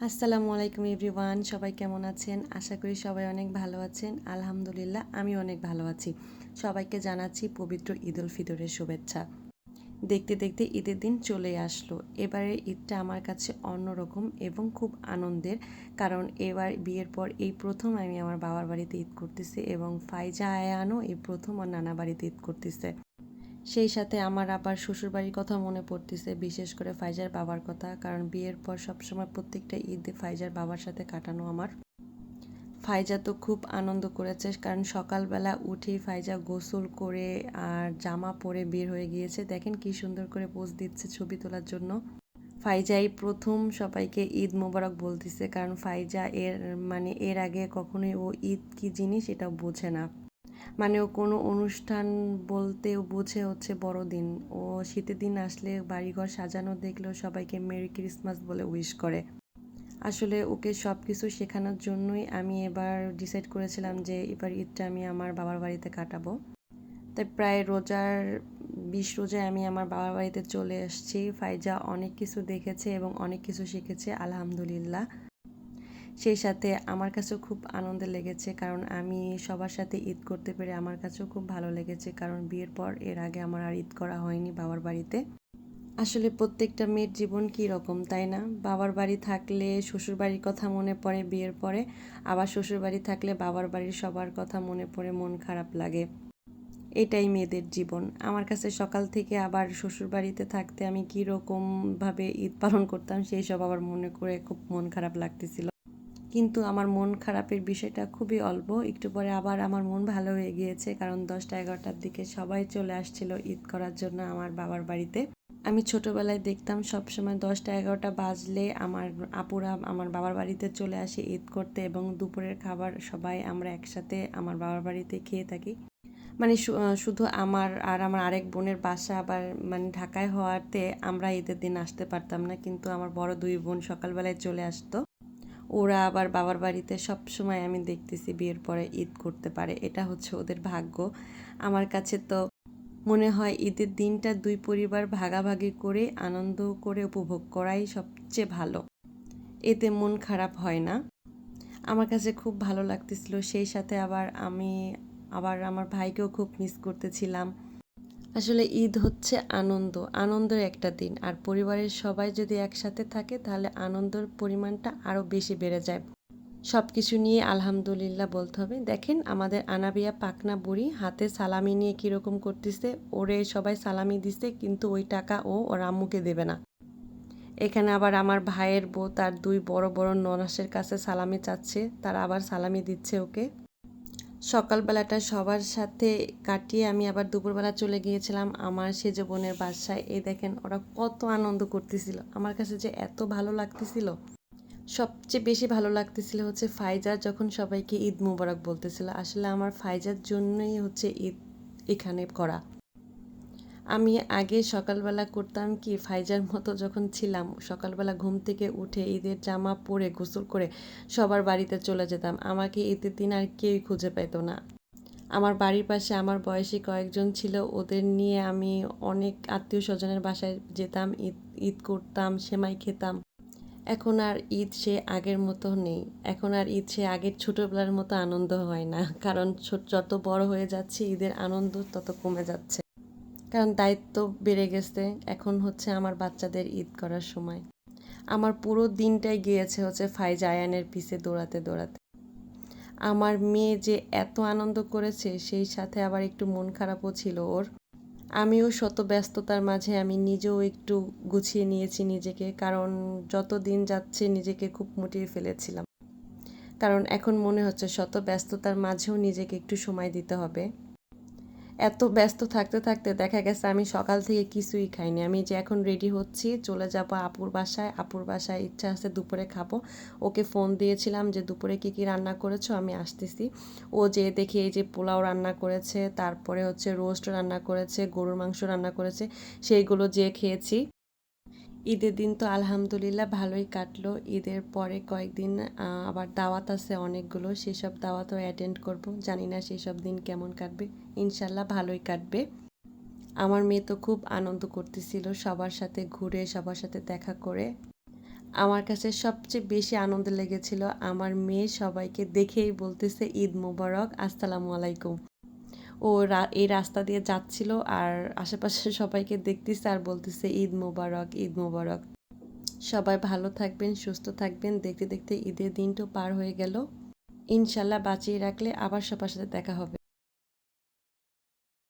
আসসালামু আলাইকুম এভরিওয়ান, সবাই কেমন আছেন? আশা করি সবাই অনেক ভালো আছেন। আলহামদুলিল্লাহ আমি অনেক ভালো আছি। সবাইকে জানাচ্ছি পবিত্র ঈদ উল ফিতরের শুভেচ্ছা। দেখতে দেখতে ঈদের দিন চলে আসলো। এবারের ঈদটা আমার কাছে অন্যরকম এবং খুব আনন্দের, কারণ এবার বিয়ের পর এই প্রথম আমি আমার বাবার বাড়িতে ঈদ করতেছি এবং ফাইজা আয়ানও এই প্রথম ওর নানা বাড়িতে ঈদ করতেছে। সেই সাথে আমার আবার শ্বশুরবাড়ির কথা মনে পড়তেছে, বিশেষ করে ফাইজার বাবার কথা, কারণ বিয়ের পর সবসময় প্রত্যেকটা ঈদে ফাইজার বাবার সাথে কাটানো আমার। ফাইজা তো খুব আনন্দ করেছে, কারণ সকালবেলা উঠেই ফাইজা গোসল করে আর জামা পরে বের হয়ে গিয়েছে। দেখেন কি সুন্দর করে পোজ দিচ্ছে ছবি তোলার জন্য। ফাইজা এই প্রথম সবাইকে ঈদ মোবারক বলতেছে, কারণ ফাইজা এর আগে কখনোই ও ঈদ কি জিনিস এটা বোঝে না। মানে ও কোনো অনুষ্ঠান বলতে ও বুঝে হচ্ছে বড়দিন। ও শীতের দিন আসলে বাড়িঘর সাজানো দেখলেও সবাইকে মেরি ক্রিসমাস বলে উইশ করে। আসলে ওকে সব কিছু শেখানোর জন্যই আমি এবার ডিসাইড করেছিলাম যে এবার ঈদটা আমি আমার বাবার বাড়িতে কাটাবো। তাই প্রায় 20 রোজায় আমি আমার বাবার বাড়িতে চলে এসেছি। ফাইজা অনেক কিছু দেখেছে এবং অনেক কিছু শিখেছে আলহামদুলিল্লাহ। সেই সাথে আমার কাছেও খুব আনন্দ লেগেছে, কারণ আমি সবার সাথে ঈদ করতে পেরে আমার কাছেও খুব ভালো লেগেছে, কারণ বিয়ের পর এর আগে আমার আর ঈদ করা হয়নি বাবার বাড়িতে। আসলে প্রত্যেকটা মেয়ের জীবন কী রকম, তাই না? বাবার বাড়ি থাকলে শ্বশুর বাড়ির কথা মনে পড়ে বিয়ের পরে, আবার শ্বশুর বাড়ি থাকলে বাবার বাড়ির সবার কথা মনে পড়ে মন খারাপ লাগে। এটাই মেয়েদের জীবন। আমার কাছে সকাল থেকে আবার শ্বশুর বাড়িতে থাকতে আমি কীরকমভাবে ঈদ পালন করতাম সেই সব আবার মনে করে খুব মন খারাপ লাগতেছিল। কিন্তু আমার মন খারাপের বিষয়টা খুবই অল্প, একটু পরে আবার আমার মন ভালো হয়ে গিয়েছে, কারণ 10টা-11টার দিকে সবাই চলে আসছিল ঈদ করার জন্য আমার বাবার বাড়িতে। আমি ছোটোবেলায় দেখতাম সবসময় 10টা-11টা বাজলে আমার আপুরা আমার বাবার বাড়িতে চলে আসে ঈদ করতে, এবং দুপুরের খাবার সবাই আমরা একসাথে আমার বাবার বাড়িতে খেয়ে থাকি। মানে শুধু আমার আর আমার আরেক বোনের বাসা আবার মানে ঢাকায় হওয়াতে আমরা ঈদের দিন আসতে পারতাম না, কিন্তু আমার বড় 2 বোন সকালবেলায় চলে আসতো। ওরা আবার বাবার বাড়িতে সবসময় আমি দেখতেছি বিয়ের পরে ঈদ করতে পারে, এটা হচ্ছে ওদের ভাগ্য। আমার কাছে তো মনে হয় ঈদের দিনটা দুই পরিবার ভাগাভাগি করে আনন্দ করে উপভোগ করাই সবচেয়ে ভালো, এতে মন খারাপ হয় না। আমার কাছে খুব ভালো লাগতেছিল। সেই সাথে আবার আমার ভাইকেও খুব মিস করতেছিলাম। আসলে ঈদ হচ্ছে আনন্দের একটা দিন, আর পরিবারের সবাই যদি একসাথে থাকে তাহলে আনন্দের পরিমাণটা আরও বেশি বেড়ে যায়। সব কিছু নিয়ে আলহামদুলিল্লাহ বলতে হবে। দেখেন আমাদের আনাবিয়া পাকনা বুড়ি হাতে সালামি নিয়ে কীরকম করতেছে, ওরে সবাই সালামি দিছে কিন্তু ওই টাকা ও ওর আম্মুকে দেবে না। এখানে আবার আমার ভাইয়ের বউ তার 2 বড় বড় ননাসের কাছে সালামি চাচ্ছে, তারা আবার সালামি দিচ্ছে ওকে। সকালবেলাটা সবার সাথে কাটিয়ে আমি আবার দুপুরবেলা চলে গিয়েছিলাম আমার সেজ বোনের বাসায়। এই দেখেন ওরা কত আনন্দ করতেছিল, আমার কাছে যে এত ভালো লাগতেছিল। সবচেয়ে বেশি ভালো লাগতেছিল হচ্ছে ফাইজার যখন সবাইকে ঈদ মুবারক বলতেছিল। আসলে আমার ফাইজার জন্যই হচ্ছে ঈদ এখানে করা। আমি আগে সকালবেলা করতাম কি, ফাইজার মতো যখন ছিলাম সকালবেলা ঘুম থেকে উঠে ঈদের জামা পরে গোসল করে সবার বাড়িতে চলে যেতাম। আমাকে ঈদের দিন আর কেউই খুঁজে পেত না। আমার বাড়ির পাশে আমার বয়সী কয়েকজন ছিল, ওদের নিয়ে আমি অনেক আত্মীয় স্বজনের বাসায় যেতাম, ঈদ ঈদ করতাম, সেমাই খেতাম। এখন আর ঈদ সে আগের মতো নেই। এখন আর ঈদ সে আগের ছোটোবেলার মতো আনন্দ হয় না, কারণ যত বড় হয়ে যাচ্ছে ঈদের আনন্দ তত কমে যাচ্ছে, কারণ দায়িত্ব বেড়ে গেছে। এখন হচ্ছে আমার বাচ্চাদের ঈদ করার সময়। আমার পুরো দিনটাই গিয়েছে হচ্ছে ফাইজা আয়ানের পিছে দৌড়াতে দৌড়াতে। আমার মেয়ে যে এত আনন্দ করেছে, সেই সাথে আবার একটু মন খারাপও ছিল ওর। আমিও শত ব্যস্ততার মাঝে আমি নিজেও একটু গুছিয়ে নিয়েছি নিজেকে, কারণ যত দিন যাচ্ছে নিজেকে খুব মুটিয়ে ফেলেছিলাম। কারণ এখন মনে হচ্ছে শত ব্যস্ততার মাঝেও নিজেকে একটু সময় দিতে হবে। এত ব্যস্ত থাকতে থাকতে দেখা গেছে আমি সকাল থেকে কিছুই খাইনি। আমি যে এখন রেডি হচ্ছি চলে যাব আপুর বাসায় ইচ্ছা আছে দুপুরে খাবো। ওকে ফোন দিয়েছিলাম যে দুপুরে কী কী রান্না করেছো, আমি আসতেছি। ও যে দেখি এই যে পোলাও রান্না করেছে, তারপরে হচ্ছে রোস্ট রান্না করেছে, গরুর মাংস রান্না করেছে, সেইগুলো যেয়ে খেয়েছি। ঈদের দিন তো আলহামদুলিল্লাহ ভালোই কাটলো। ঈদের পরে কয়েকদিন আবার দাওয়াত আছে অনেকগুলো, সেসব দাওয়াতও অ্যাটেন্ড করব। জানি না সেসব দিন কেমন কাটবে, ইনশাল্লাহ ভালোই কাটবে। আমার মেয়ে তো খুব আনন্দ করতেছিল সবার সাথে ঘুরে, সবার সাথে দেখা করে। আমার কাছে সবচেয়ে বেশি আনন্দ লেগেছিল আমার মেয়ে সবাইকে দেখেই বলতেছে ঈদ মোবারক, আসসালামু আলাইকুম। ও এই রাস্তা দিয়ে যাচ্ছিল আর আশেপাশে সবাইকে দেখতেছে আর বলতেছে ঈদ মোবারক, ঈদ মোবারক। সবাই ভালো থাকবেন, সুস্থ থাকবেন। দেখতে দেখতে ঈদের দিনটা পার হয়ে গেল। ইনশাল্লাহ বাঁচিয়ে রাখলে আবার সবার সাথে দেখা হবে।